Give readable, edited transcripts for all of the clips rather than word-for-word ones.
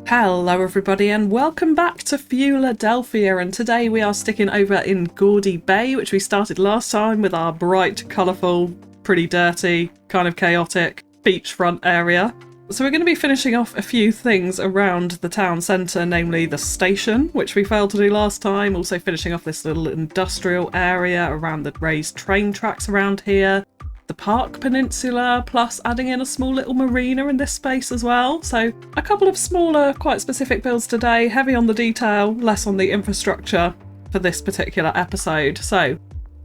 Hello everybody and welcome back to Philadelphia, and today we are sticking over in Gordie Bay, which we started last time with our bright, colourful, pretty dirty, kind of chaotic beachfront area. So we're going to be finishing off a few things around the town centre, namely the station, which we failed to do last time, also finishing off this little industrial area around the raised train tracks around here, the Park Peninsula, plus adding in a small little marina in this space as well. So a couple of smaller, quite specific builds today, heavy on the detail, less on the infrastructure for this particular episode. So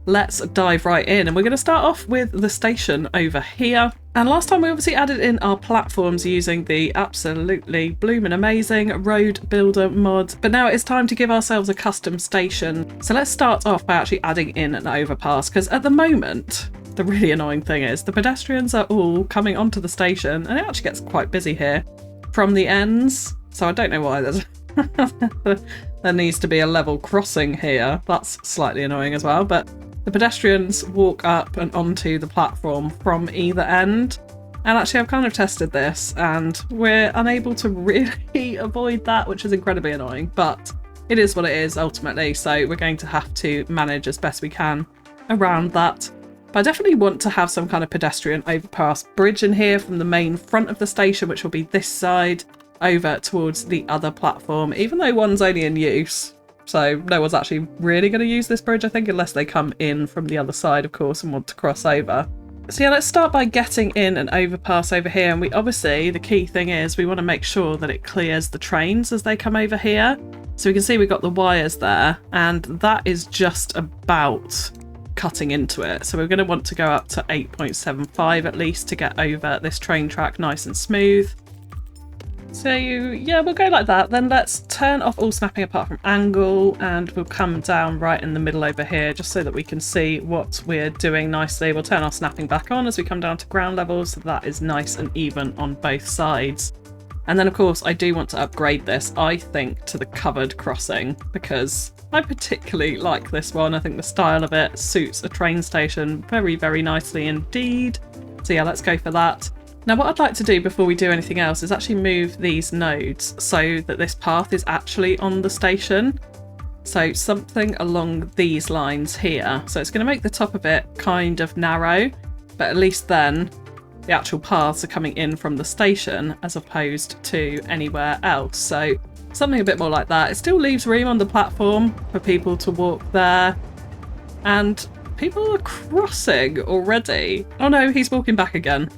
let's dive right in, and we're going to start off with the station over here. And last time we obviously added in our platforms using the absolutely blooming amazing Road Builder mod, but now it's time to give ourselves a custom station. So let's start off by actually adding in an overpass, because at the moment the really annoying thing is the pedestrians are all coming onto the station, and it actually gets quite busy here from the ends. So I don't know why there's there needs to be a level crossing here. That's slightly annoying as well, but the pedestrians walk up and onto the platform from either end. And actually I've kind of tested this and we're unable to really avoid that, which is incredibly annoying, but it is what it is ultimately. So we're going to have to manage as best we can around that. But I definitely want to have some kind of pedestrian overpass bridge in here from the main front of the station, which will be this side, over towards the other platform, even though one's only in use. So no one's actually really going to use this bridge, I think, unless they come in from the other side, of course, and want to cross over. So yeah, let's start by getting in an overpass over here. And we obviously, the key thing is we want to make sure that it clears the trains as they come over here. So we can see we've got the wires there, and that is just about cutting into it. So we're going to want to go up to 8.75 at least to get over this train track nice and smooth. So yeah, we'll go like that. Then let's turn off all snapping apart from angle, and we'll come down right in the middle over here just so that we can see what we're doing nicely. We'll turn our snapping back on as we come down to ground level, so that is nice and even on both sides. And then of course I do want to upgrade this, I think, to the covered crossing, because I particularly like this one. I think the style of it suits a train station very, very nicely indeed. So yeah, let's go for that. Now what I'd like to do before we do anything else is actually move these nodes so that this path is actually on the station. So something along these lines here. So it's going to make the top of it kind of narrow, but at least then the actual paths are coming in from the station as opposed to anywhere else. So something a bit more like that. It still leaves room on the platform for people to walk there. And people are crossing already. Oh no, he's walking back again.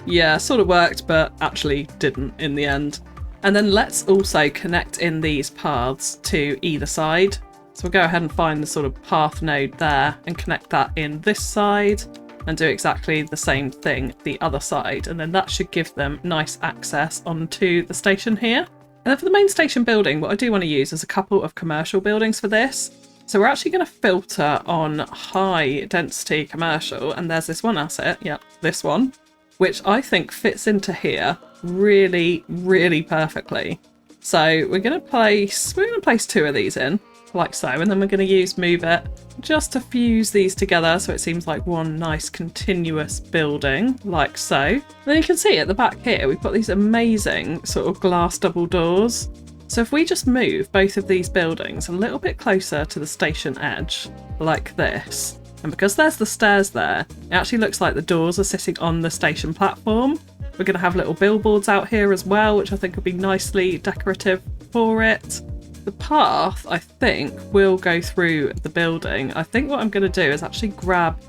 Yeah, sort of worked, but actually didn't in the end. And then let's also connect in these paths to either side. So we'll go ahead and find the sort of path node there and connect that in this side and do exactly the same thing the other side. And then that should give them nice access onto the station here. And then for the main station building, what I do want to use is a couple of commercial buildings for this. So we're actually going to filter on high density commercial, and there's this one asset, yep, this one, which I think fits into here really, really perfectly. So we're going to place two of these in, like so, and then we're going to use move it just to fuse these together so it seems like one nice continuous building, like so. And then you can see at the back here we've got these amazing sort of glass double doors. So if we just move both of these buildings a little bit closer to the station edge, like this, and because there's the stairs there, it actually looks like the doors are sitting on the station platform. We're going to have little billboards out here as well, which I think will be nicely decorative for it. The path, I think, will go through the building. I think what I'm going to do is actually grab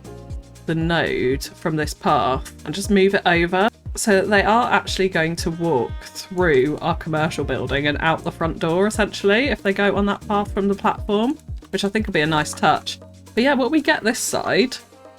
the node from this path and just move it over so that they are actually going to walk through our commercial building and out the front door, essentially, if they go on that path from the platform, which I think will be a nice touch. But yeah, what we get this side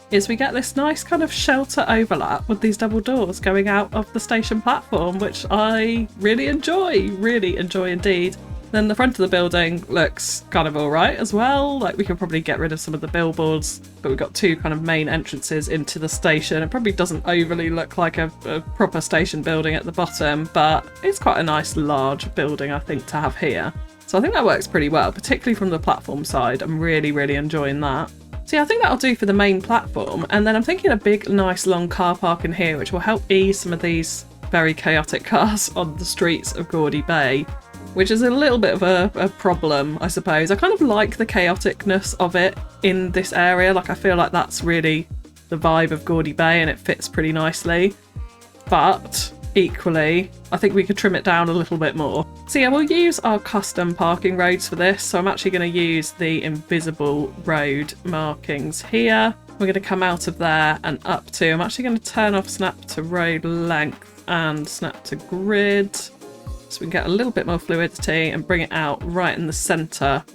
is we get this nice kind of shelter overlap with these double doors going out of the station platform, which I really enjoy indeed. Then the front of the building looks kind of all right as well. Like, we could probably get rid of some of the billboards, but we've got two kind of main entrances into the station. It probably doesn't overly look like a proper station building at the bottom, but it's quite a nice large building, I think, to have here. So I think that works pretty well, particularly from the platform side. I'm really, really enjoying that. So yeah, I think that'll do for the main platform. And then I'm thinking a big, nice, long car park in here, which will help ease some of these very chaotic cars on the streets of Gordie Bay, which is a little bit of a problem, I suppose. I kind of like the chaoticness of it in this area. Like, I feel like that's really the vibe of Gordie Bay and it fits pretty nicely. But equally, I think we could trim it down a little bit more. So yeah, we'll use our custom parking roads for this. So I'm actually going to use the invisible road markings here. We're going to come out of there and up to, I'm actually going to turn off snap to road length and snap to grid, so we can get a little bit more fluidity and bring it out right in the centre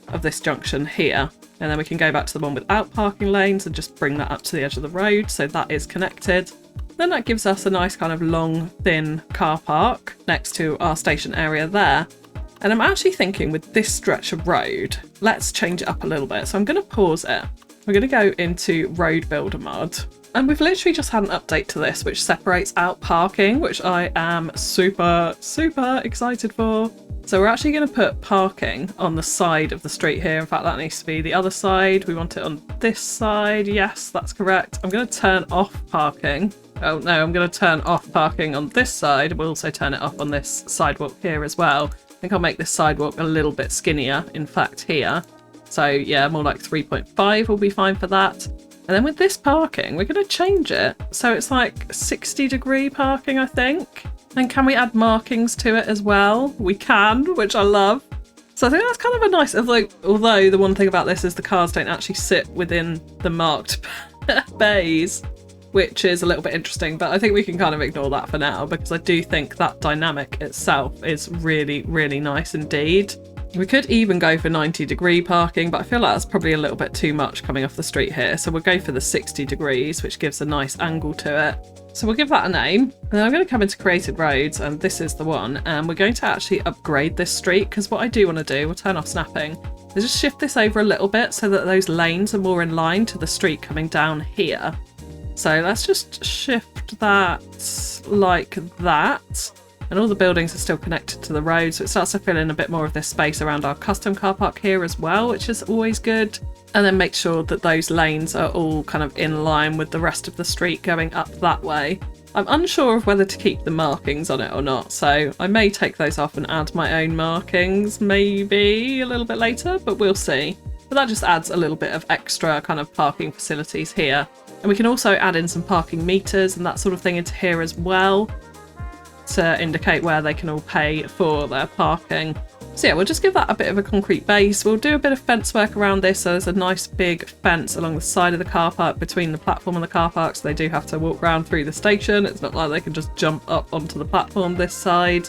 of this junction here. And then we can go back to the one without parking lanes and just bring that up to the edge of the road, so that is connected. Then that gives us a nice kind of long, thin car park next to our station area there. And I'm actually thinking with this stretch of road, let's change it up a little bit. So I'm going to pause it. We're going to go into Road Builder mod. And we've literally just had an update to this, which separates out parking, which I am super, super excited for. So we're actually going to put parking on the side of the street here. In fact, that needs to be the other side. We want it on this side. Yes, that's correct. I'm going to turn off parking. Oh no, I'm going to turn off parking on this side. We'll also turn it off on this sidewalk here as well. I think I'll make this sidewalk a little bit skinnier, in fact, here. So yeah, more like 3.5 will be fine for that. And then with this parking, we're going to change it. So it's like 60-degree parking, I think. And can we add markings to it as well? We can, which I love. So I think that's kind of a nice, although the one thing about this is the cars don't actually sit within the marked bays, which is a little bit interesting, but I think we can kind of ignore that for now because I do think that dynamic itself is really, really nice indeed. We could even go for 90-degree parking, but I feel like that's probably a little bit too much coming off the street here. So we'll go for the 60 degrees, which gives a nice angle to it. So we'll give that a name. And then I'm going to come into created roads, and this is the one. And we're going to actually upgrade this street, because what I do want to do, we'll turn off snapping, is just shift this over a little bit so that those lanes are more in line to the street coming down here. So let's just shift that like that. And all the buildings are still connected to the road, so it starts to fill in a bit more of this space around our custom car park here as well, which is always good. And then make sure that those lanes are all kind of in line with the rest of the street going up that way. I'm unsure of whether to keep the markings on it or not, so I may take those off and add my own markings maybe a little bit later, but we'll see. But that just adds a little bit of extra kind of parking facilities here. And we can also add in some parking meters and that sort of thing into here as well, to indicate where they can all pay for their parking. So yeah, we'll just give that a bit of a concrete base. We'll do a bit of fence work around this, so there's a nice big fence along the side of the car park between the platform and the car park, so they do have to walk around through the station. It's not like they can just jump up onto the platform this side.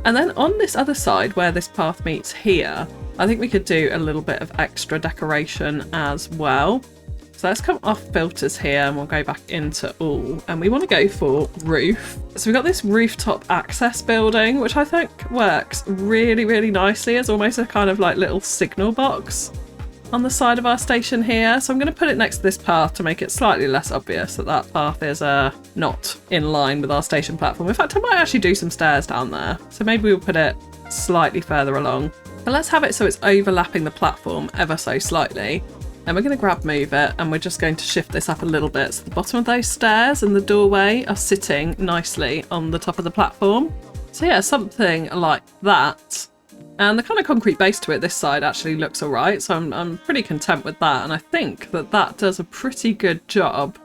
And then on this other side where this path meets here, I think we could do a little bit of extra decoration as well. So let's come off filters here and we'll go back into all, and we want to go for roof. So we've got this rooftop access building, which I think works really, really nicely as almost a kind of like little signal box on the side of our station here. So I'm going to put it next to this path to make it slightly less obvious that that path is not in line with our station platform. In fact, I might actually do some stairs down there. So maybe we'll put it slightly further along. But let's have it so it's overlapping the platform ever so slightly. And we're going to grab move it, and we're just going to shift this up a little bit so the bottom of those stairs and the doorway are sitting nicely on the top of the platform. So yeah, something like that. And the kind of concrete base to it this side actually looks alright, so I'm pretty content with that. And I think that that does a pretty good job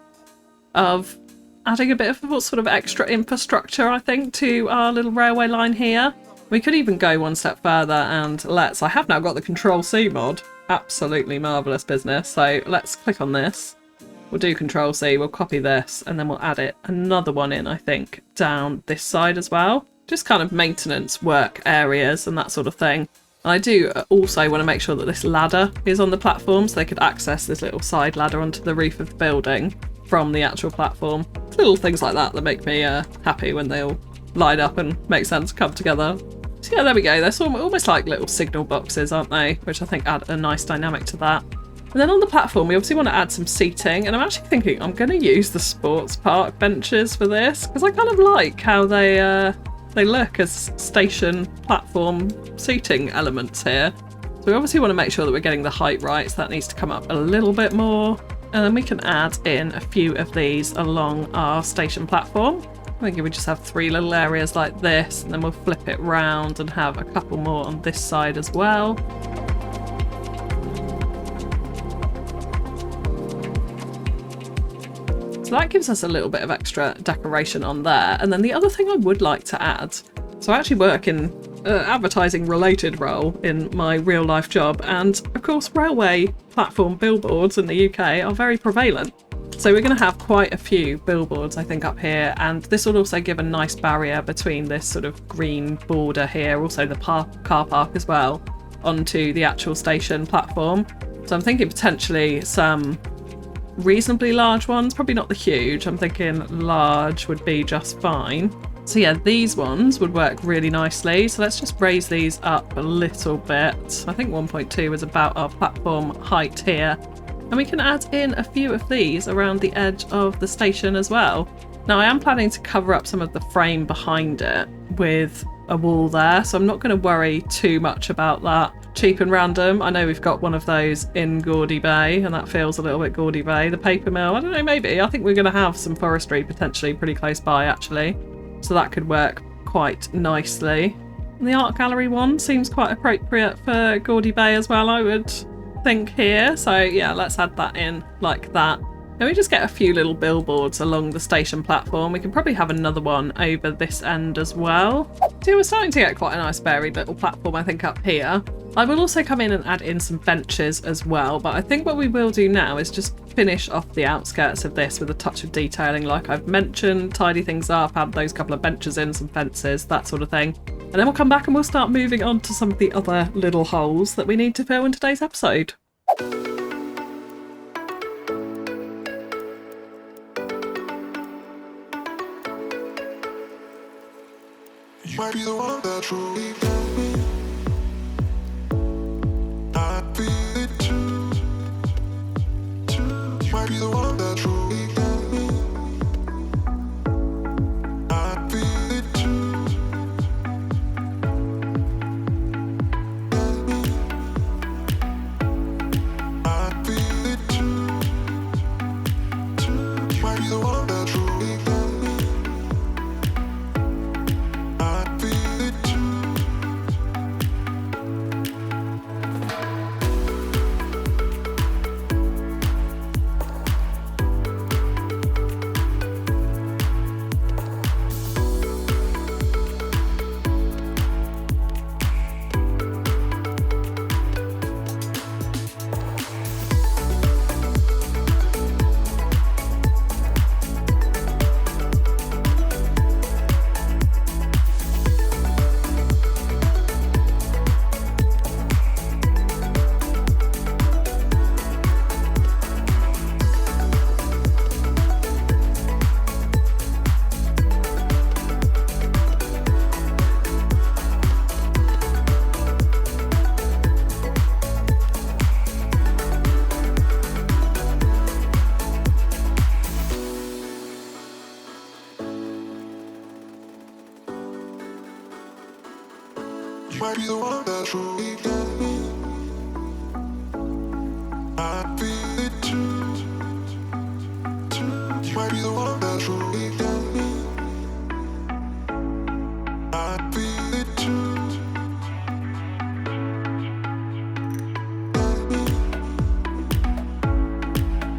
of adding a bit of sort of extra infrastructure, I think, to our little railway line here. We could even go one step further and I have now got the Control-C mod. Absolutely marvellous business. So let's click on this. We'll do Control-C, we'll copy this, and then we'll add another one in, I think, down this side as well. Just kind of maintenance work areas and that sort of thing. And I do also want to make sure that this ladder is on the platform so they could access this little side ladder onto the roof of the building from the actual platform. Little things like that that make me happy when they all line up and make sense, come together. So yeah, there we go. They're almost like little signal boxes, aren't they? Which I think add a nice dynamic to that. And then on the platform, we obviously want to add some seating. And I'm actually thinking I'm going to use the sports park benches for this, because I kind of like how they look as station platform seating elements here. So we obviously want to make sure that we're getting the height right, so that needs to come up a little bit more. And then we can add in a few of these along our station platform. I think if we just have 3 little areas like this, and then we'll flip it round and have a couple more on this side as well. So that gives us a little bit of extra decoration on there. And then the other thing I would like to add, so I actually work in advertising related role in my real life job, and of course railway platform billboards in the UK are very prevalent. So we're going to have quite a few billboards, I think, up here, and this will also give a nice barrier between this sort of green border here, also the car park as well, onto the actual station platform. So I'm thinking potentially some reasonably large ones, probably not the huge. I'm thinking large would be just fine. So yeah, these ones would work really nicely. So let's just raise these up a little bit. I think 1.2 is about our platform height here. And we can add in a few of these around the edge of the station as well. Now I am planning to cover up some of the frame behind it with a wall there, so I'm not going to worry too much about that. Cheap and random. I know we've got one of those in Gordie Bay, and that feels a little bit Gordie Bay. The paper mill, I don't know, maybe. I think we're going to have some forestry potentially pretty close by actually. So that could work quite nicely. And the art gallery one seems quite appropriate for Gordie Bay as well, I would think here. So yeah, let's add that in like that. Then we just get a few little billboards along the station platform. We can probably have another one over this end as well. So we're starting to get quite a nice varied little platform, I think, up here. I will also come in and add in some benches as well, but I think what we will do now is just finish off the outskirts of this with a touch of detailing like I've mentioned, tidy things up, add those couple of benches in, some fences, that sort of thing. And then we'll come back and we'll start moving on to some of the other little holes that we need to fill in today's episode. You might be the one that truly got me. I feel it too. You might be the one that truly got me. I feel it too. I feel it too. You might be the one that truly got me. You might be the one that truly got me. I feel it too. You might be the one that truly got me. I feel it too.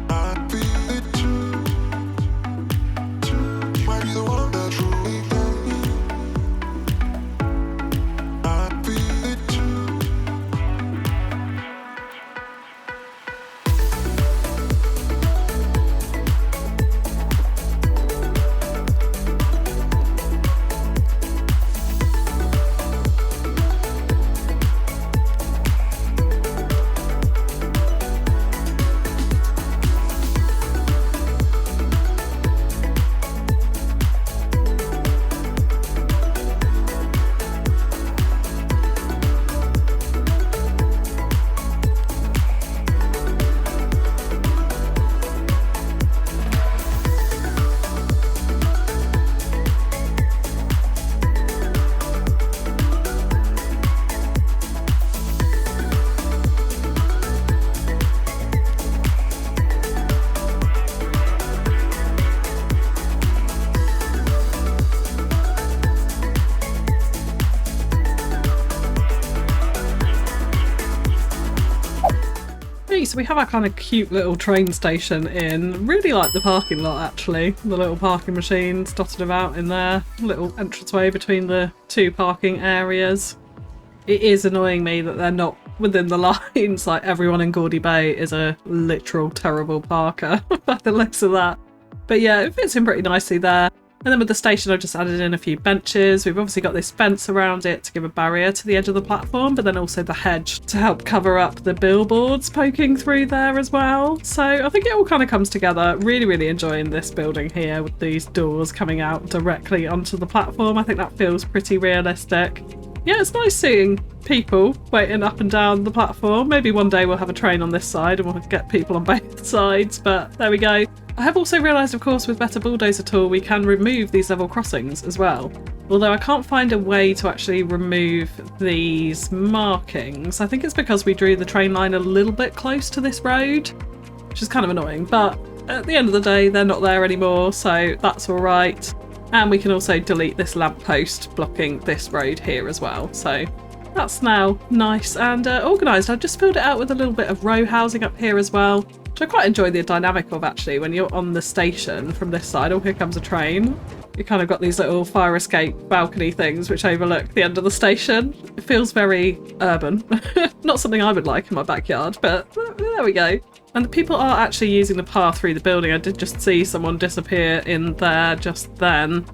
I feel it too. You might be the one that truly got me. I feel it too. so we have our kind of cute little train station in. Really like the parking lot actually. The little parking machines dotted about in there. Little entranceway between the two parking areas. It is annoying me that they're not within the lines. Like everyone in Gordie Bay is a literal terrible parker by the looks of that. But yeah, it fits in pretty nicely there. And then with the station, I've just added in a few benches. We've obviously got this fence around it to give a barrier to the edge of the platform, but then also the hedge to help cover up the billboards poking through there as well. So I think it all kind of comes together. Really, really enjoying this building here with these doors coming out directly onto the platform. I think that feels pretty realistic. Yeah, it's nice seeing people waiting up and down the platform. Maybe one day we'll have a train on this side and we'll get people on both sides, but there we go. I have also realised, of course, with Better Bulldozer tool, we can remove these level crossings as well. Although I can't find a way to actually remove these markings. I think it's because we drew the train line a little bit close to this road, which is kind of annoying, but at the end of the day, they're not there anymore, so that's all right. And we can also delete this lamppost blocking this road here as well. So that's now nice and organised. I've just filled it out with a little bit of row housing up here as well, which I quite enjoy the dynamic of actually when you're on the station from this side. Oh, here comes a train. You kind of got these little fire escape balcony things which overlook the end of the station. It feels very urban. Not something I would like in my backyard, but there we go. And the people are actually using the path through the building. I did just see someone disappear in there just then.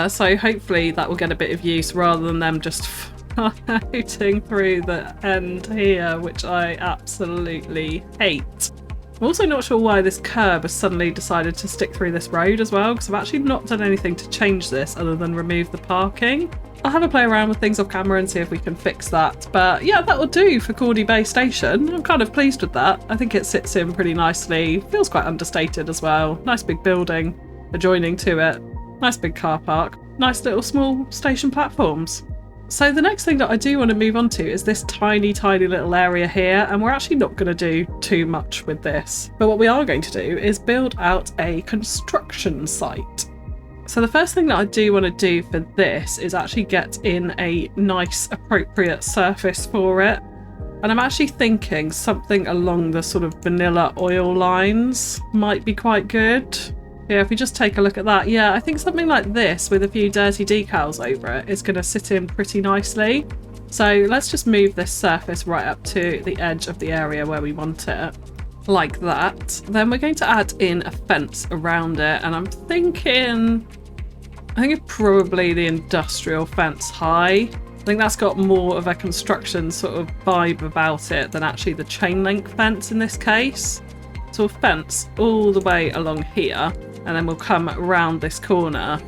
So hopefully that will get a bit of use rather than them just floating through the end here, which I absolutely hate. I'm also not sure why this curb has suddenly decided to stick through this road as well, because I've actually not done anything to change this other than remove the parking. I'll have a play around with things off camera and see if we can fix that. But yeah, that will do for Gordie Bay Station. I'm kind of pleased with that. I think it sits in pretty nicely. Feels quite understated as well. Nice big building adjoining to it. Nice big car park. Nice little small station platforms. So the next thing that I do want to move on to is this tiny, tiny little area here, and we're actually not going to do too much with this. But what we are going to do is build out a construction site. So the first thing that I do want to do for this is actually get in a nice, appropriate surface for it. And I'm actually thinking something along the sort of vanilla oil lines might be quite good. Yeah, if we just take a look at that, yeah, I think something like this with a few dirty decals over it is going to sit in pretty nicely. So let's just move this surface right up to the edge of the area where we want it, like that. Then we're going to add in a fence around it, and I'm thinking, I think it's probably the industrial fence high. I think that's got more of a construction sort of vibe about it than actually the chain link fence in this case. So a fence all the way along here, and then we'll come around this corner.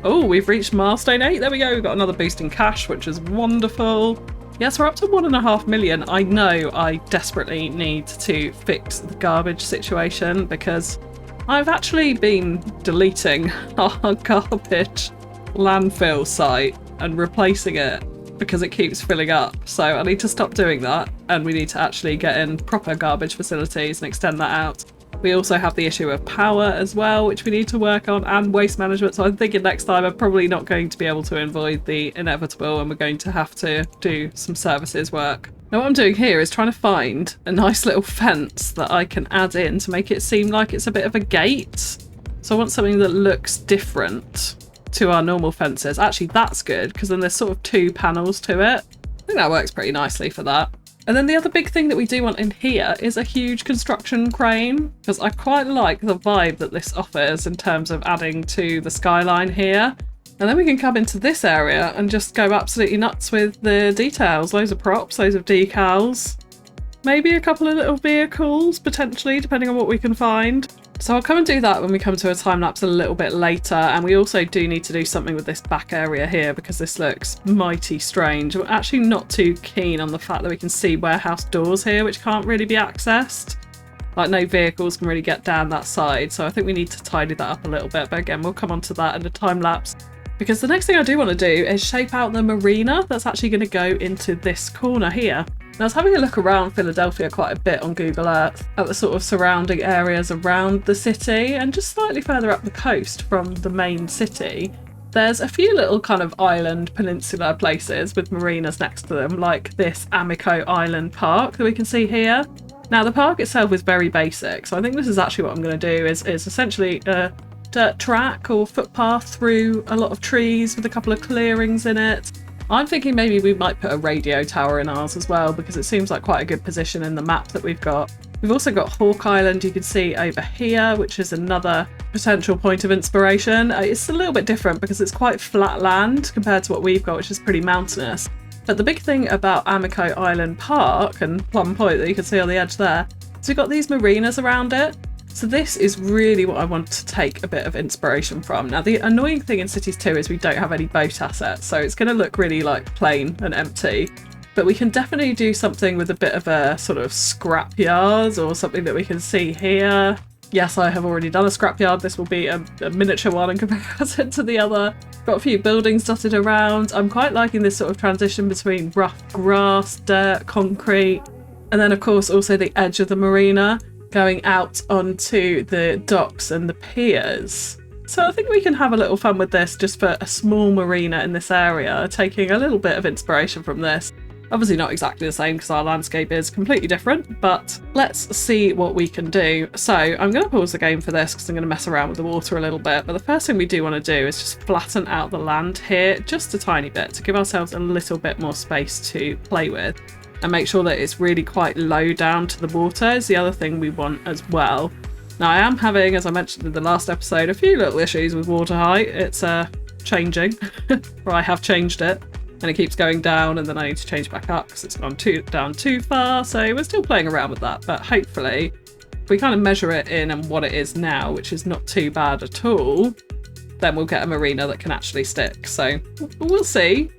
Oh, we've reached milestone 8. There we go. We've got another boost in cash, which is wonderful. Yes, we're up to 1.5 million. I know I desperately need to fix the garbage situation because I've actually been deleting our garbage landfill site and replacing it because it keeps filling up. So I need to stop doing that, and we need to actually get in proper garbage facilities and extend that out. We also have the issue of power as well, which we need to work on, and waste management. So I'm thinking next time I'm probably not going to be able to avoid the inevitable, and we're going to have to do some services work. Now what I'm doing here is trying to find a nice little fence that I can add in to make it seem like it's a bit of a gate. So I want something that looks different to our normal fences. Actually, that's good, because then there's sort of 2 panels to it. I think that works pretty nicely for that. And then the other big thing that we do want in here is a huge construction crane, because I quite like the vibe that this offers in terms of adding to the skyline here. And then we can come into this area and just go absolutely nuts with the details. Loads of props, loads of decals, maybe a couple of little vehicles potentially, depending on what we can find. So I'll come and do that when we come to a time lapse a little bit later, and we also do need to do something with this back area here because this looks mighty strange. We're actually not too keen on the fact that we can see warehouse doors here which can't really be accessed. Like no vehicles can really get down that side, so I think we need to tidy that up a little bit, but again we'll come on to that in a time lapse. Because the next thing I do want to do is shape out the marina that's actually going to go into this corner here. Now I was having a look around Philadelphia quite a bit on Google Earth at the sort of surrounding areas around the city, and just slightly further up the coast from the main city there's a few little kind of island peninsula places with marinas next to them, like this Amico Island Park that we can see here. Now the park itself is very basic, so I think this is actually what I'm going to do is essentially a dirt track or footpath through a lot of trees with a couple of clearings in it. I'm thinking maybe we might put a radio tower in ours as well, because it seems like quite a good position in the map that we've got. We've also got Hawk Island, you can see over here, which is another potential point of inspiration. It's a little bit different because it's quite flat land compared to what we've got, which is pretty mountainous. But the big thing about Amico Island Park and Plum Point that you can see on the edge there is we've got these marinas around it. So this is really what I want to take a bit of inspiration from. Now the annoying thing in Cities 2 is we don't have any boat assets, so it's going to look really like plain and empty. But we can definitely do something with a bit of a sort of scrapyard or something that we can see here. Yes, I have already done a scrapyard. This will be a miniature one in comparison to the other. Got a few buildings dotted around. I'm quite liking this sort of transition between rough grass, dirt, concrete, and then of course also the edge of the marina going out onto the docks and the piers. So I think we can have a little fun with this just for a small marina in this area, taking a little bit of inspiration from this. Obviously not exactly the same because our landscape is completely different, but let's see what we can do. So I'm going to pause the game for this because I'm going to mess around with the water a little bit. But the first thing we do want to do is just flatten out the land here just a tiny bit to give ourselves a little bit more space to play with. And make sure that it's really quite low down to the water is the other thing we want as well. Now I am having, as I mentioned in the last episode, a few little issues with water height. It's changing, or I have changed it, and it keeps going down and then I need to change back up because it's gone down too far. So we're still playing around with that, but hopefully if we kind of measure it in and what it is now, which is not too bad at all, then we'll get a marina that can actually stick. So we'll see.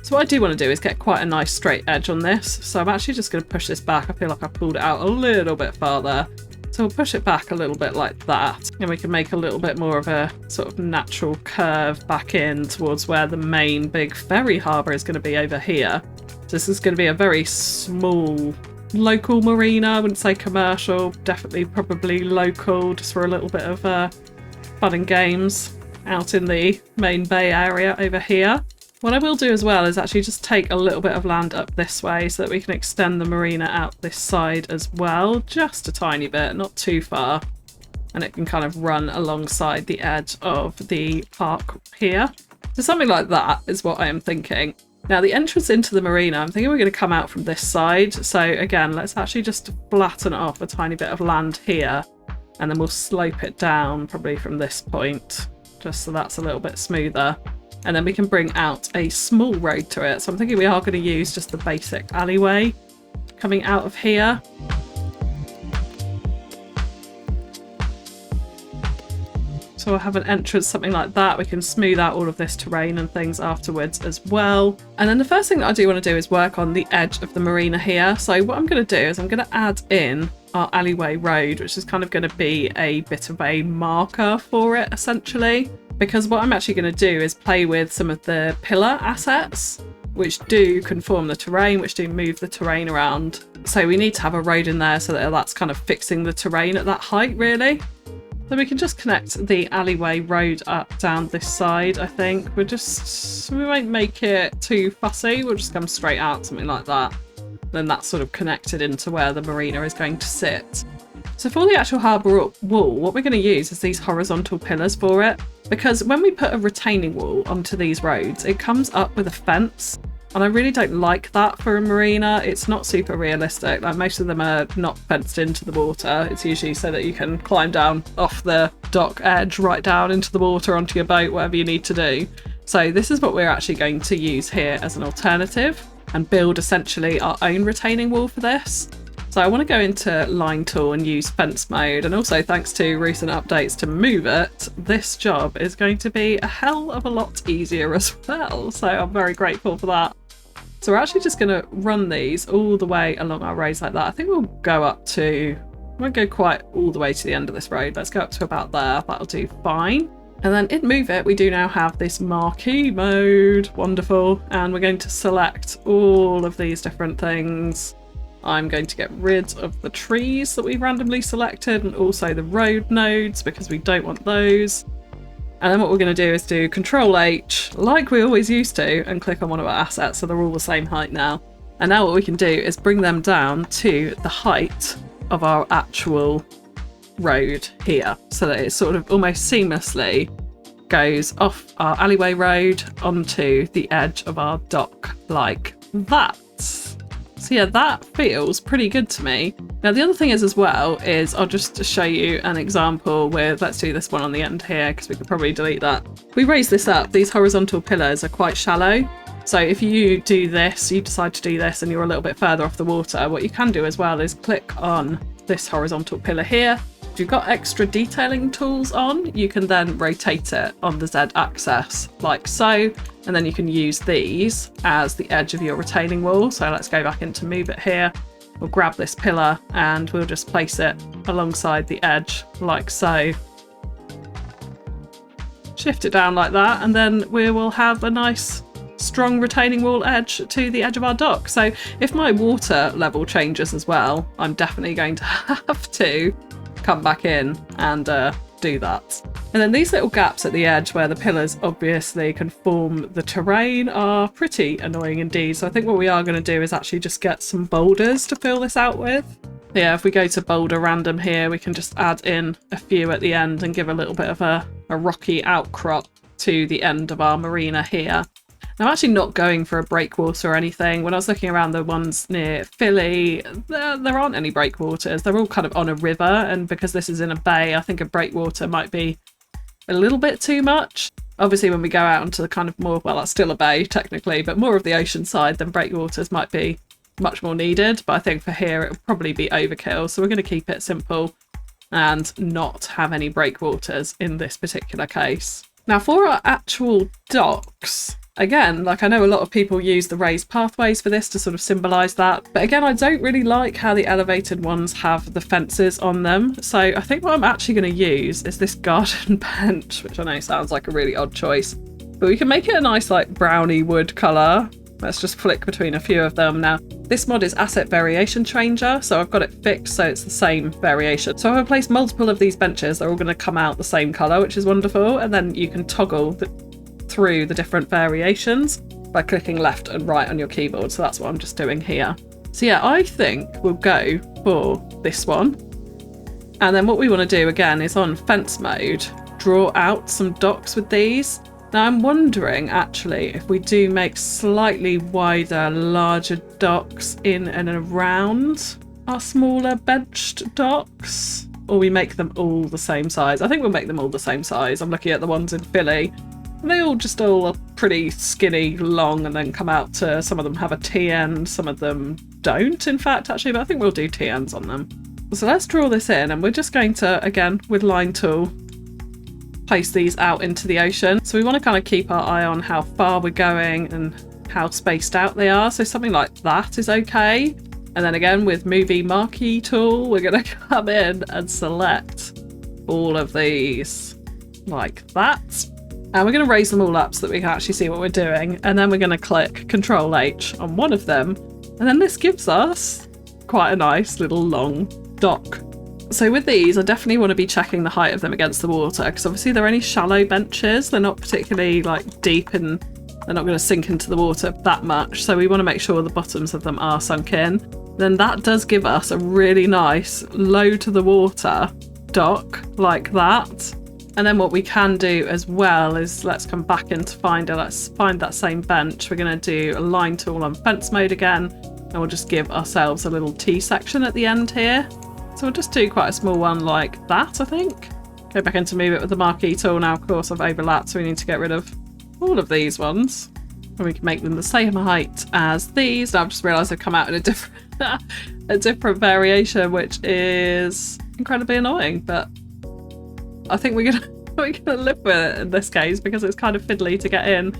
So what I do want to do is get quite a nice straight edge on this. So I'm actually just going to push this back. I feel like I pulled it out a little bit farther. So we'll push it back a little bit like that. And we can make a little bit more of a sort of natural curve back in towards where the main big ferry harbour is going to be over here. So this is going to be a very small local marina. I wouldn't say commercial, definitely probably local, just for a little bit of fun and games out in the main bay area over here. What I will do as well is actually just take a little bit of land up this way so that we can extend the marina out this side as well, just a tiny bit, not too far, and it can kind of run alongside the edge of the park here. So something like that is what I am thinking. Now the entrance into the marina, I'm thinking we're going to come out from this side. So again, let's actually just flatten off a tiny bit of land here, and then we'll slope it down probably from this point, just so that's a little bit smoother. And then we can bring out a small road to it. So I'm thinking we are going to use just the basic alleyway coming out of here. So we'll have an entrance, something like that. We can smooth out all of this terrain and things afterwards as well. And then the first thing that I do want to do is work on the edge of the marina here. So what I'm going to do is I'm going to add in our alleyway road, which is kind of going to be a bit of a marker for it essentially. Because what I'm actually going to do is play with some of the pillar assets, which do conform the terrain, which do move the terrain around. So we need to have a road in there so that that's kind of fixing the terrain at that height, really. So we can just connect the alleyway road up down this side, I think. We won't make it too fussy. We'll just come straight out, something like that. Then that's sort of connected into where the marina is going to sit. So for the actual harbour wall, what we're going to use is these horizontal pillars for it. Because when we put a retaining wall onto these roads, it comes up with a fence. And I really don't like that for a marina. It's not super realistic. Like most of them are not fenced into the water. It's usually so that you can climb down off the dock edge right down into the water onto your boat, whatever you need to do. So this is what we're actually going to use here as an alternative and build essentially our own retaining wall for this. So I want to go into line tool and use fence mode, and also thanks to recent updates to move it, this job is going to be a hell of a lot easier as well. So I'm very grateful for that. So we're actually just going to run these all the way along our roads like that. I think we'll go up to, won't go quite all the way to the end of this road. Let's go up to about there. That'll do fine. And then in Move It, we do now have this marquee mode. Wonderful. And we're going to select all of these different things. I'm going to get rid of the trees that we've randomly selected and also the road nodes because we don't want those. And then what we're going to do is do Control H like we always used to and click on one of our assets so they're all the same height now. And now what we can do is bring them down to the height of our actual road here, so that it sort of almost seamlessly goes off our alleyway road onto the edge of our dock like that. So yeah, that feels pretty good to me. Now the other thing is as well is I'll just show you an example with, let's do this one on the end here because we could probably delete that. We raise this up, these horizontal pillars are quite shallow. So if you do this, you decide to do this and you're a little bit further off the water, what you can do as well is click on this horizontal pillar here. If you've got extra detailing tools on, you can then rotate it on the Z axis like so, and then you can use these as the edge of your retaining wall. So let's go back into move it here. We'll grab this pillar and we'll just place it alongside the edge like so. Shift it down like that, and then we will have a nice strong retaining wall edge to the edge of our dock. So if my water level changes as well, I'm definitely going to have to come back in and do that. And then these little gaps at the edge where the pillars obviously can form the terrain are pretty annoying indeed. So I think what we are going to do is actually just get some boulders to fill this out with. Yeah, if we go to boulder random here, we can just add in a few at the end and give a little bit of a rocky outcrop to the end of our marina here. Now, I'm actually not going for a breakwater or anything. When I was looking around the ones near Philly, there aren't any breakwaters. They're all kind of on a river, and because this is in a bay, I think a breakwater might be a little bit too much. Obviously, when we go out into the kind of more, well, that's still a bay technically, but more of the ocean side, then breakwaters might be much more needed. But I think for here, it would probably be overkill. So we're going to keep it simple and not have any breakwaters in this particular case. Now, for our actual docks, again, like I know a lot of people use the raised pathways for this to sort of symbolise that. But again, I don't really like how the elevated ones have the fences on them. So I think what I'm actually going to use is this garden bench, which I know sounds like a really odd choice. But we can make it a nice like browny wood colour. Let's just flick between a few of them. Now, this mod is asset variation changer, so I've got it fixed so it's the same variation. So if I place multiple of these benches, they're all going to come out the same colour, which is wonderful. And then you can toggle through the different variations by clicking left and right on your keyboard. So that's what I'm just doing here. So yeah, I think we'll go for this one. And then what we want to do again is on fence mode, draw out some docks with these. Now I'm wondering actually if we do make slightly wider, larger docks in and around our smaller benched docks, or we make them all the same size. I think we'll make them all the same size. I'm looking at the ones in Philly. They all are pretty skinny, long, and then come out to, some of them have a T-end, some of them don't, in fact, actually, but I think we'll do T-ends on them. So let's draw this in, and we're just going to, again, with line tool, place these out into the ocean. So we want to kind of keep our eye on how far we're going and how spaced out they are. So something like that is okay. And then again, with movie marquee tool, we're going to come in and select all of these like that. And we're going to raise them all up so that we can actually see what we're doing. And then we're going to click Control H on one of them. And then this gives us quite a nice little long dock. So with these, I definitely want to be checking the height of them against the water, because obviously they're only shallow benches. They're not particularly like deep and they're not going to sink into the water that much. So we want to make sure the bottoms of them are sunk in. Then that does give us a really nice low to the water dock like that. And then what we can do as well is let's come back into Finder. Let's find that same bench. We're going to do a line tool on fence mode again, and we'll just give ourselves a little T section at the end here. So we'll just do quite a small one like that, I think. Go back into move it with the marquee tool. Now, of course, I've overlapped, so we need to get rid of all of these ones. And we can make them the same height as these. Now I've just realised they've come out in a different variation, which is incredibly annoying, but I think we're gonna live with it in this case because it's kind of fiddly to get in,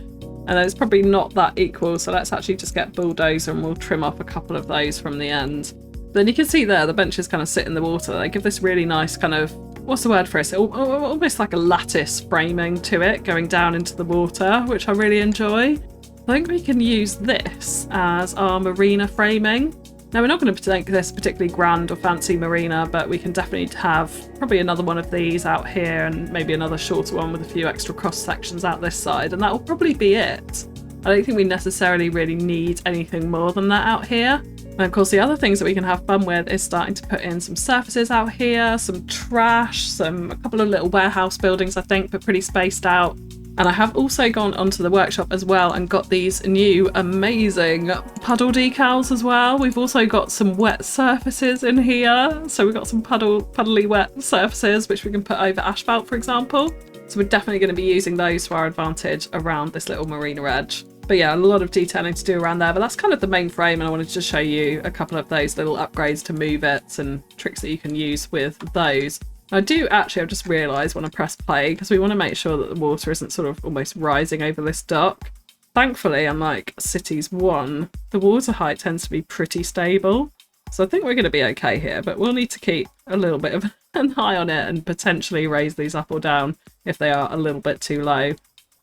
and it's probably not that equal. So let's actually just get Bulldozer and we'll trim off a couple of those from the end. Then you can see there the benches kind of sit in the water. They give this really nice kind of, what's the word for it? Almost like a lattice framing to it going down into the water, which I really enjoy. I think we can use this as our marina framing. Now, we're not going to make this particularly grand or fancy marina, but we can definitely have probably another one of these out here and maybe another shorter one with a few extra cross sections out this side, and that will probably be it. I don't think we necessarily really need anything more than that out here. And of course the other things that we can have fun with is starting to put in some surfaces out here, some trash, a couple of little warehouse buildings I think, but pretty spaced out. And I have also gone onto the workshop as well and got these new amazing puddle decals as well. We've also got some wet surfaces in here. So we've got some puddly wet surfaces which we can put over asphalt, for example. So we're definitely going to be using those to our advantage around this little marina edge. But yeah, a lot of detailing to do around there, but that's kind of the main frame, and I wanted to show you a couple of those little upgrades to move it and tricks that you can use with those. I do actually, I've just realised when I press play, because we want to make sure that the water isn't sort of almost rising over this dock. Thankfully, unlike Cities 1, the water height tends to be pretty stable. So I think we're going to be okay here, but we'll need to keep a little bit of an eye on it and potentially raise these up or down if they are a little bit too low.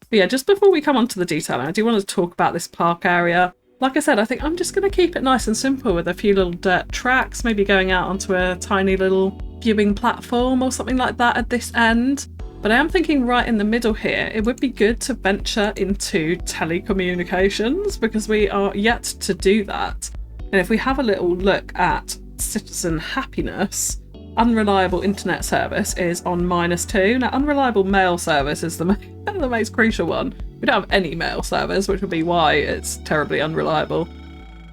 But yeah, just before we come on to the detailing, I do want to talk about this park area. Like I said, I think I'm just going to keep it nice and simple with a few little dirt tracks, maybe going out onto a tiny little viewing platform or something like that at this end. But I am thinking right in the middle here, it would be good to venture into telecommunications because we are yet to do that. And if we have a little look at citizen happiness, unreliable internet service is on -2. Now, unreliable mail service is the most crucial one. We don't have any mail service, which would be why it's terribly unreliable.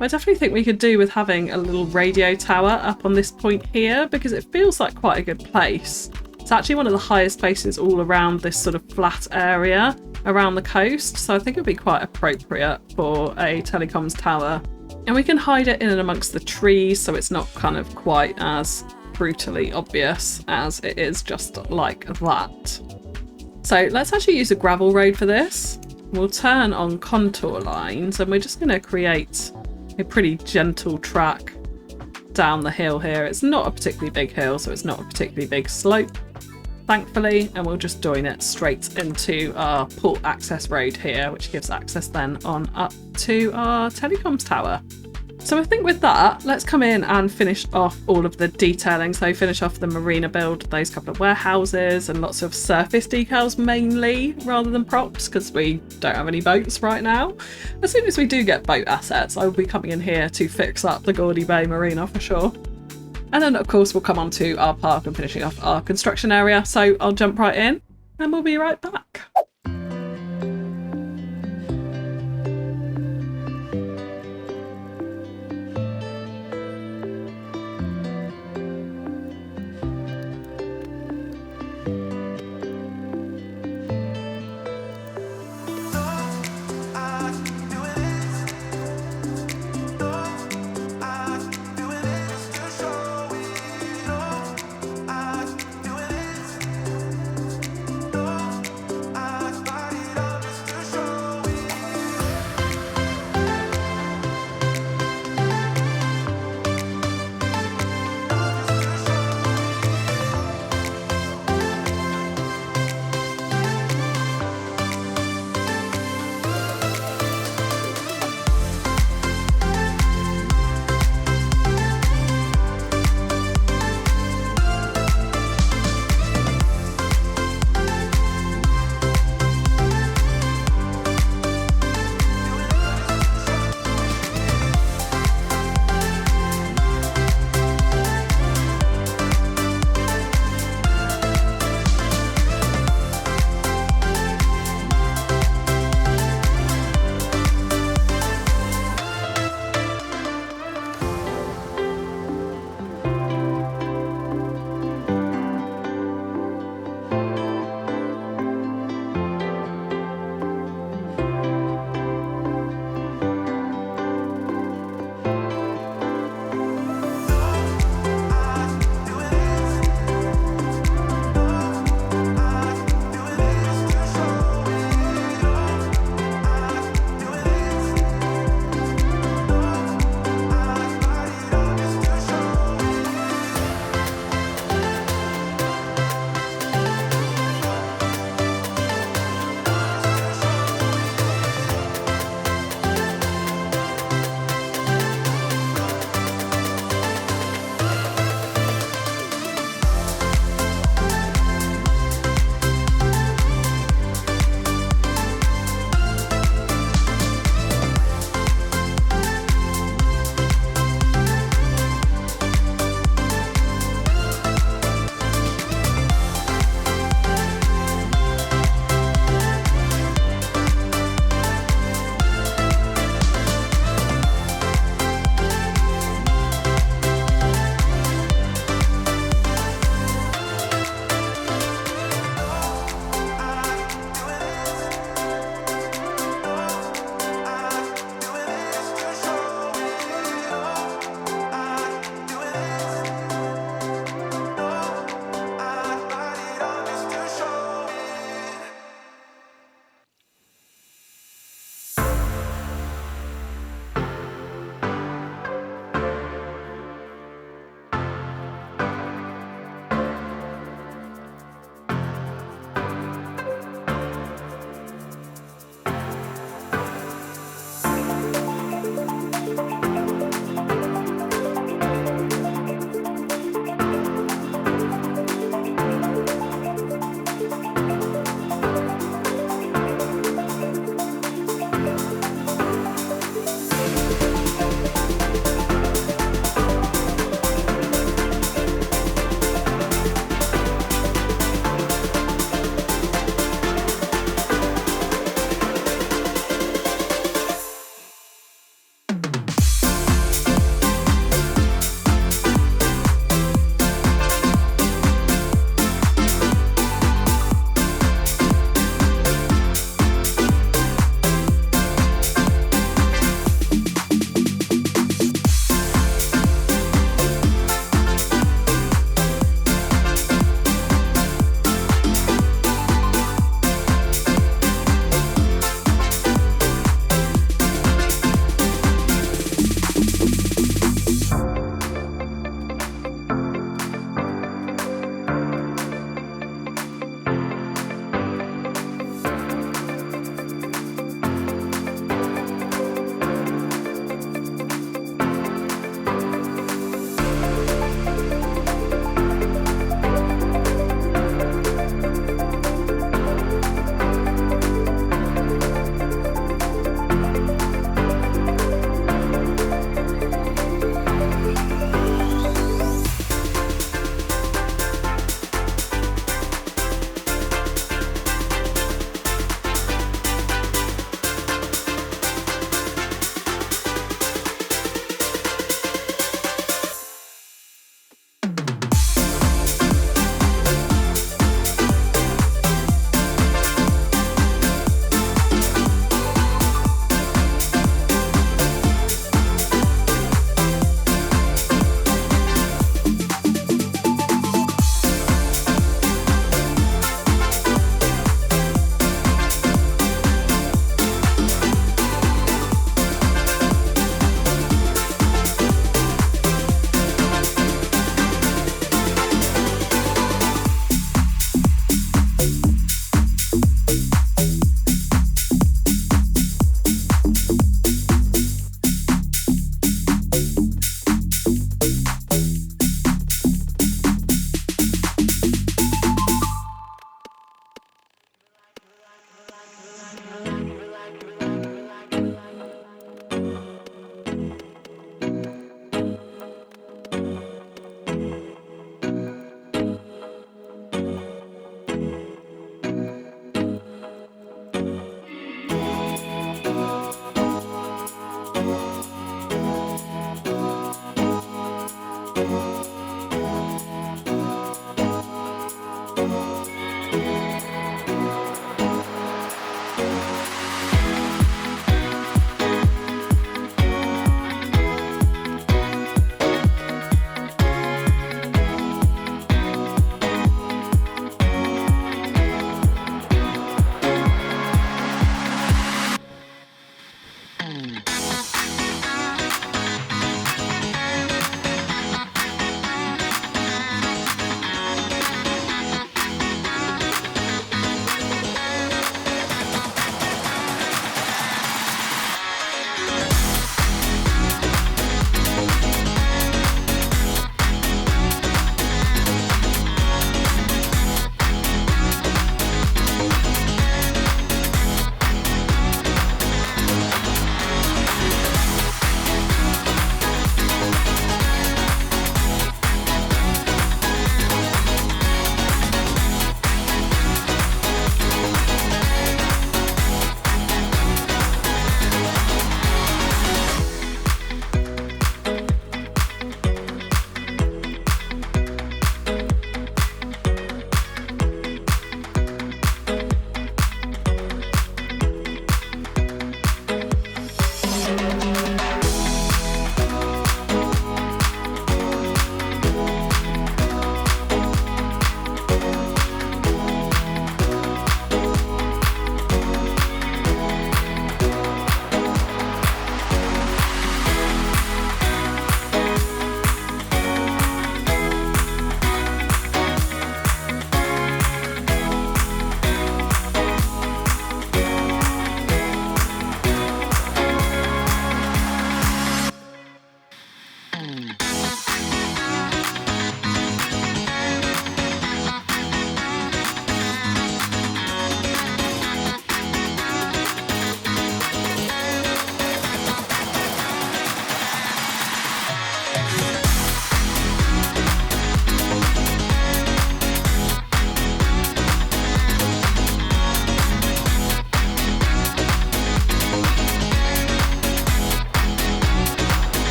I definitely think we could do with having a little radio tower up on this point here because it feels like quite a good place. It's actually one of the highest places all around this sort of flat area around the coast, so I think it would be quite appropriate for a telecoms tower. And we can hide it in and amongst the trees so it's not kind of quite as brutally obvious as it is just like that. So let's actually use a gravel road for this. We'll turn on contour lines and we're just going to create a pretty gentle track down the hill here. It's not a particularly big hill, so it's not a particularly big slope, thankfully, and we'll just join it straight into our port access road here, which gives access then on up to our telecoms tower. So I think with that, let's come in and finish off all of the detailing. So finish off the marina build, those couple of warehouses and lots of surface decals mainly rather than props because we don't have any boats right now. As soon as we do get boat assets, I will be coming in here to fix up the Gordie Bay marina for sure. And then of course we'll come on to our park and finishing off our construction area. So I'll jump right in and we'll be right back.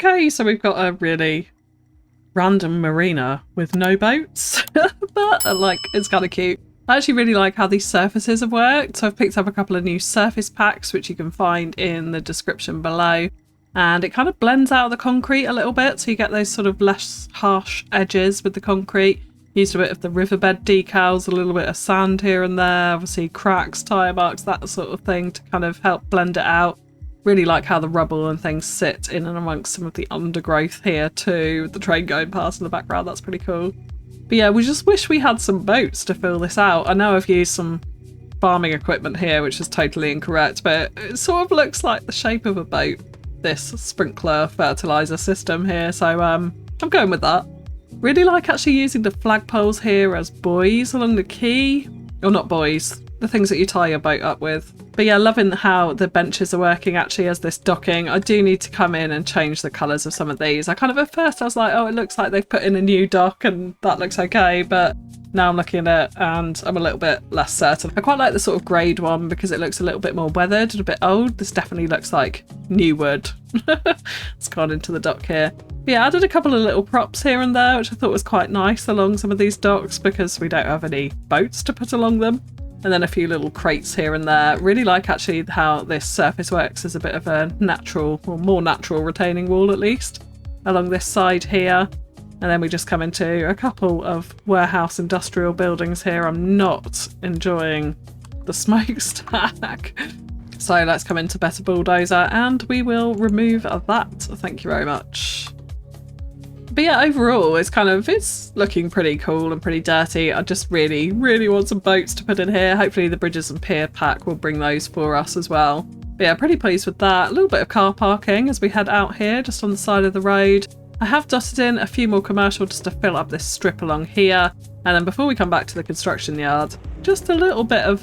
Okay, so we've got a really random marina with no boats, but like it's kind of cute. I actually really like how these surfaces have worked. So I've picked up a couple of new surface packs, which you can find in the description below. And it kind of blends out the concrete a little bit. So you get those sort of less harsh edges with the concrete. Used a bit of the riverbed decals, a little bit of sand here and there, obviously cracks, tyre marks, that sort of thing to kind of help blend it out. Really like how the rubble and things sit in and amongst some of the undergrowth here too, with the train going past in the background. That's pretty cool. But yeah, we just wish we had some boats to fill this out. I know I've used some farming equipment here, which is totally incorrect, but it sort of looks like the shape of a boat, this sprinkler fertilizer system here. So I'm going with that. Really like actually using the flagpoles here as buoys along the quay. Or not buoys, the things that you tie your boat up with. But yeah, loving how the benches are working actually as this docking. I do need to come in and change the colours of some of these. I kind of at first I was like, oh, it looks like they've put in a new dock and that looks okay. But now I'm looking at it and I'm a little bit less certain. I quite like the sort of greyed one because it looks a little bit more weathered and a bit old. This definitely looks like new wood. It's gone into the dock here. But yeah, I added a couple of little props here and there, which I thought was quite nice along some of these docks because we don't have any boats to put along them. And then a few little crates here and there. Really like actually how this surface works as a bit of a natural, or more natural retaining wall at least, along this side here. And then we just come into a couple of warehouse industrial buildings here. I'm not enjoying the smokestack. So let's come into Better Bulldozer and we will remove that. Thank you very much. But yeah, overall, it's looking pretty cool and pretty dirty. I just really, really want some boats to put in here. Hopefully the Bridges and Pier pack will bring those for us as well. But yeah, pretty pleased with that. A little bit of car parking as we head out here, just on the side of the road. I have dotted in a few more commercial just to fill up this strip along here. And then before we come back to the construction yard, just a little bit of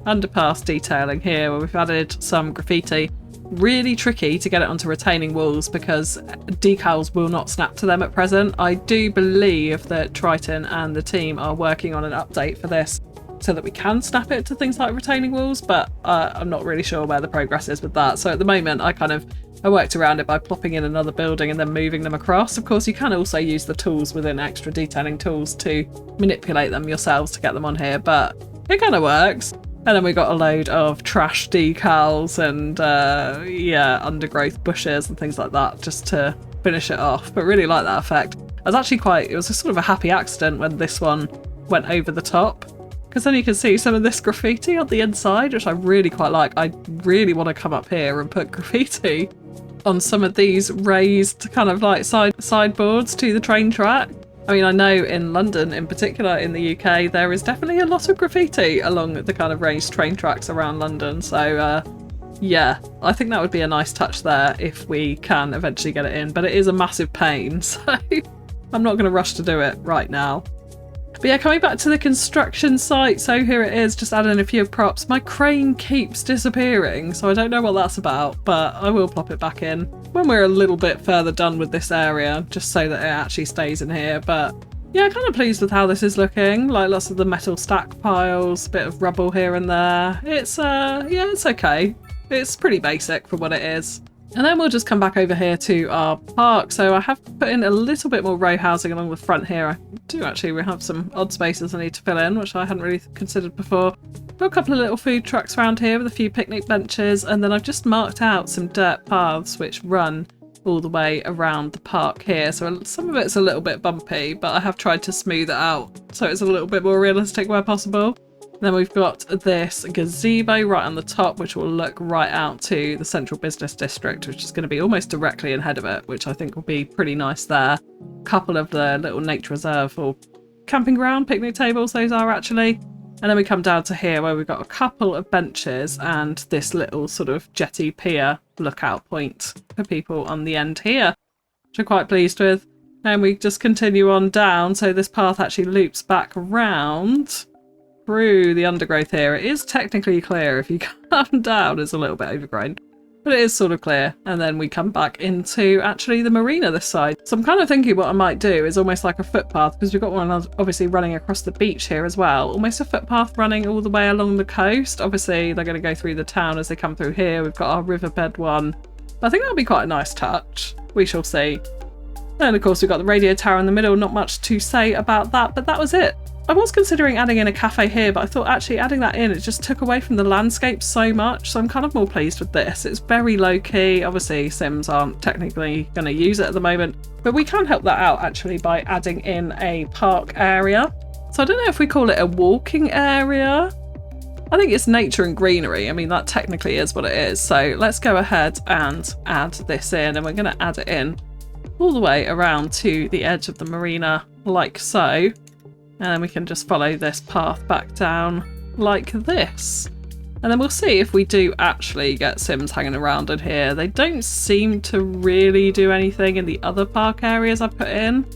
underpass detailing here where we've added some graffiti. Really tricky to get it onto retaining walls because decals will not snap to them at present. I do believe that Triton and the team are working on an update for this so that we can snap it to things like retaining walls, but I'm not really sure where the progress is with that. So at the moment I worked around it by plopping in another building and then moving them across. Of course you can also use the tools within extra detailing tools to manipulate them yourselves to get them on here, but it kind of works. And then we got a load of trash decals and undergrowth bushes and things like that just to finish it off. But really like that effect. It was a sort of a happy accident when this one went over the top, because then you can see some of this graffiti on the inside, which I really quite like. I really want to come up here and put graffiti on some of these raised kind of like sideboards to the train track. I mean, I know in London in particular, in the UK, there is definitely a lot of graffiti along the kind of raised train tracks around London. So yeah, I think that would be a nice touch there if we can eventually get it in. But it is a massive pain, so I'm not going to rush to do it right now. But yeah, coming back to the construction site, so here it is, just adding a few props. My crane keeps disappearing, so I don't know what that's about, but I will plop it back in when we're a little bit further done with this area, just so that it actually stays in here. But yeah, kind of pleased with how this is looking. Like lots of the metal stack piles, a bit of rubble here and there. It's it's okay. It's pretty basic for what it is. And then we'll just come back over here to our park. So I have put in a little bit more row housing along the front here. We have some odd spaces I need to fill in, which I hadn't really considered before. Got a couple of little food trucks around here with a few picnic benches, and then I've just marked out some dirt paths which run all the way around the park here. So some of it's a little bit bumpy, but I have tried to smooth it out so it's a little bit more realistic where possible. Then we've got this gazebo right on the top, which will look right out to the central business district, which is going to be almost directly ahead of it, which I think will be pretty nice there. A couple of the little nature reserve or camping ground picnic tables, those are actually. And then we come down to here where we've got a couple of benches and this little sort of jetty pier lookout point for people on the end here, which I'm quite pleased with. And we just continue on down, so this path actually loops back around through the undergrowth here. It is technically clear. If you come down, it's a little bit overgrown, but it is sort of clear. And then we come back into actually the marina this side. So I'm kind of thinking what I might do is almost like a footpath, because we've got one obviously running across the beach here as well. Almost a footpath running all the way along the coast. Obviously they're going to go through the town as they come through here. We've got our riverbed one I think that'll be quite a nice touch. We shall see. And of course we've got the radio tower in the middle, not much to say about that, but that was it. I was considering adding in a cafe here, but I thought actually adding that in, it just took away from the landscape so much, so I'm kind of more pleased with this. It's very low-key. Obviously Sims aren't technically going to use it at the moment, but we can help that out actually by adding in a park area. So I don't know if we call it a walking area. I think it's nature and greenery. I mean, that technically is what it is. So let's go ahead and add this in, and we're going to add it in all the way around to the edge of the marina like so. And then we can just follow this path back down like this. And then we'll see if we do actually get Sims hanging around in here. They don't seem to really do anything in the other park areas I put in.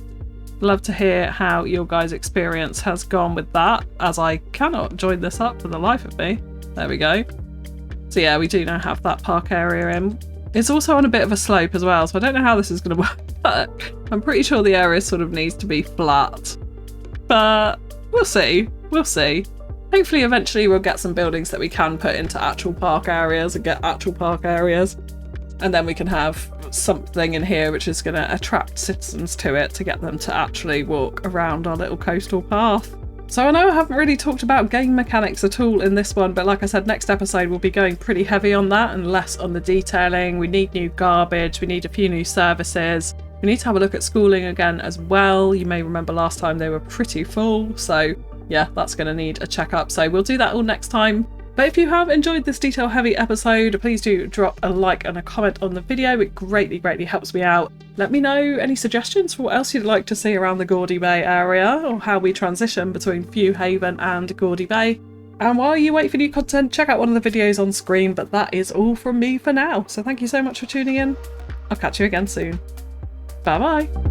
Love to hear how your guys' experience has gone with that, as I cannot join this up for the life of me. There we go. So yeah, we do now have that park area in. It's also on a bit of a slope as well, so I don't know how this is going to work. I'm pretty sure the area sort of needs to be flat. But we'll see. We'll see. Hopefully eventually we'll get some buildings that we can put into actual park areas and get actual park areas. And then we can have something in here which is going to attract citizens to it to get them to actually walk around our little coastal path. So I know I haven't really talked about game mechanics at all in this one, but like I said, next episode we'll be going pretty heavy on that and less on the detailing. We need new garbage, we need a few new services. We need to have a look at schooling again as well. You may remember last time they were pretty full, so yeah, that's going to need a check-up. So we'll do that all next time. But if you have enjoyed this detail-heavy episode, please do drop a like and a comment on the video. It greatly, greatly helps me out. Let me know any suggestions for what else you'd like to see around the Gordie Bay area, or how we transition between Few Haven and Gordie Bay. And while you wait for new content, check out one of the videos on screen. But that is all from me for now. So thank you so much for tuning in. I'll catch you again soon. Bye bye.